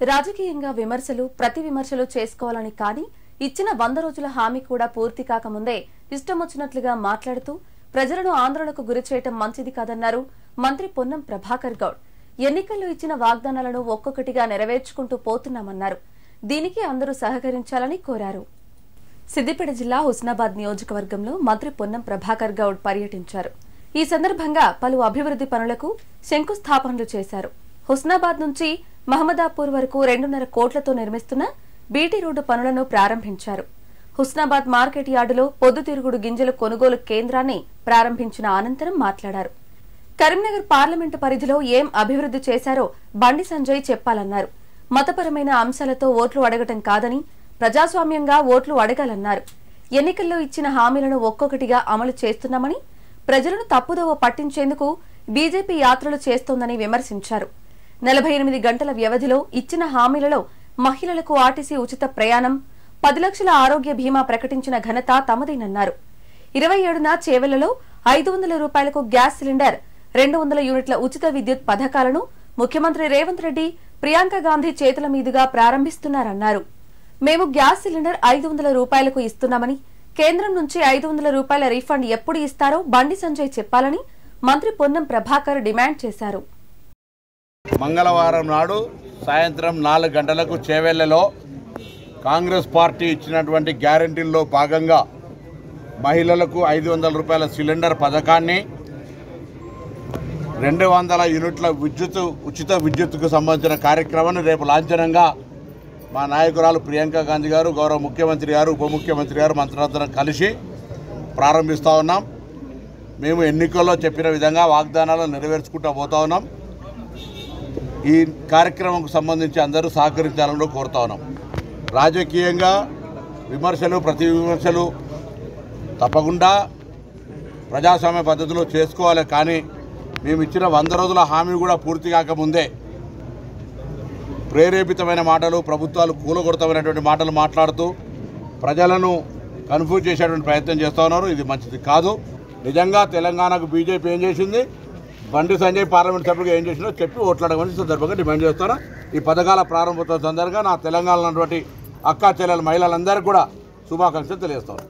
రాజకీయంగా విమర్శలు ప్రతి విమర్శలు చేసుకోవాలని కానీ ఇచ్చిన 100 రోజుల హామీ కూడా పూర్తి కాకముందే ఇష్టమొచ్చినట్లుగా మాట్లాడుతూ ప్రజలను ఆందోళనకు గురిచేయటం మంచిది కాదన్నారు మంత్రి పొన్నం ప్రభాకర్ గౌడ్. ఎన్నికల్లో ఇచ్చిన వాగ్దానాలను ఒక్కొక్కటిగా నెరవేర్చుకుంటూ పోతున్నామన్నారు. దీనికి అందరూ సహకరించాలని కోరారు. సిద్దిపేట జిల్లా హుస్నాబాద్ నియోజకవర్గంలో మంత్రి పొన్నం ప్రభాకర్ గౌడ్ పర్యటించారు. ఈ సందర్భంగా పలు అభివృద్ధి పనులకు శంకుస్థాపనలు చేశారు. హుస్నాబాద్ నుంచి మహమ్మదాపూర్ వరకు 2.5 కోట్లతో నిర్మిస్తున్న బీటీ రోడ్డు పనులను ప్రారంభించారు. హుస్నాబాద్ మార్కెట్ యార్డులో పొద్దుతిరుగుడు గింజల కొనుగోలు కేంద్రాన్ని ప్రారంభించిన అనంతరం మాట్లాడారు. కరీంనగర్ పార్లమెంటు పరిధిలో ఏం అభివృద్ధి చేశారో బండి సంజయ్ చెప్పాలన్నారు. మతపరమైన అంశాలతో ఓట్లు అడగటం కాదని ప్రజాస్వామ్యంగా ఓట్లు అడగాలన్నారు. ఎన్నికల్లో ఇచ్చిన హామీలను ఒక్కొక్కటిగా అమలు చేస్తున్నామని, ప్రజలను తప్పుదోవ పట్టించేందుకు బీజేపీ యాత్రలు చేస్తోందని విమర్శించారు. 48 గంటల వ్యవధిలో ఇచ్చిన హామీలలో మహిళలకు ఆర్టీసీ ఉచిత ప్రయాణం, 10 లక్షల ఆరోగ్య బీమా ప్రకటించిన ఘనత తమదేనన్నారు. 27న చేవెళ్లలో 500 రూపాయలకు గ్యాస్ సిలిండర్, 200 యూనిట్ల ఉచిత విద్యుత్ పథకాలను ముఖ్యమంత్రి రేవంత్ రెడ్డి, ప్రియాంక గాంధీ చేతుల మీదుగా ప్రారంభిస్తున్నారన్నారు. మేము గ్యాస్ సిలిండర్ 500 రూపాయలకు ఇస్తున్నామని, కేంద్రం నుంచి 500 రూపాయల రీఫండ్ ఎప్పుడు ఇస్తారో బండి సంజయ్ చెప్పాలని మంత్రి పొన్నం ప్రభాకర్ డిమాండ్ చేశారు. మంగళవారం నాడు సాయంత్రం 4 గంటలకు చేవెళ్లలో కాంగ్రెస్ పార్టీ ఇచ్చినటువంటి గ్యారంటీల్లో భాగంగా మహిళలకు 500 రూపాయల సిలిండర్ పథకాన్ని, 200 యూనిట్ల ఉచిత విద్యుత్కు సంబంధించిన కార్యక్రమాన్ని రేపు లాంఛనంగా మా నాయకురాలు ప్రియాంక గాంధీ గారు, గౌరవ ముఖ్యమంత్రి గారు, ఉప ముఖ్యమంత్రి గారు మంత్రులందరం కలిసి ప్రారంభిస్తూ ఉన్నాం. మేము ఎన్నికల్లో చెప్పిన విధంగా వాగ్దానాలను నెరవేర్చుకుంటూ పోతా ఉన్నాం. ఈ కార్యక్రమంకు సంబంధించి అందరూ సహకరించాలని కోరుతా ఉన్నాం. రాజకీయంగా విమర్శలు ప్రతి విమర్శలు తప్పకుండా ప్రజాస్వామ్య పద్ధతిలో చేసుకోవాలి. కానీ మేము ఇచ్చిన 100 రోజుల హామీ కూడా పూర్తి కాకముందే ప్రేరేపితమైన మాటలు, ప్రభుత్వాలు కూలగొడతామైనటువంటి మాటలు మాట్లాడుతూ ప్రజలను కన్ఫ్యూజ్ చేసేటువంటి ప్రయత్నం చేస్తూ ఉన్నారు. ఇది మంచిది కాదు. నిజంగా తెలంగాణకు బీజేపీ ఏం చేసింది, బండి సంజయ్ పార్లమెంట్ సభ్యులుగా ఏం చేసిందో చెప్పి ఓట్లాడమని సందర్భంగా డిమాండ్ చేస్తాను. ఈ పథకాల ప్రారంభోత్సవం సందర్భంగా నా తెలంగాణలో ఉన్నటువంటి అక్కా చెల్లెల మహిళలందరికీ కూడా శుభాకాంక్షలు తెలియజేస్తాను.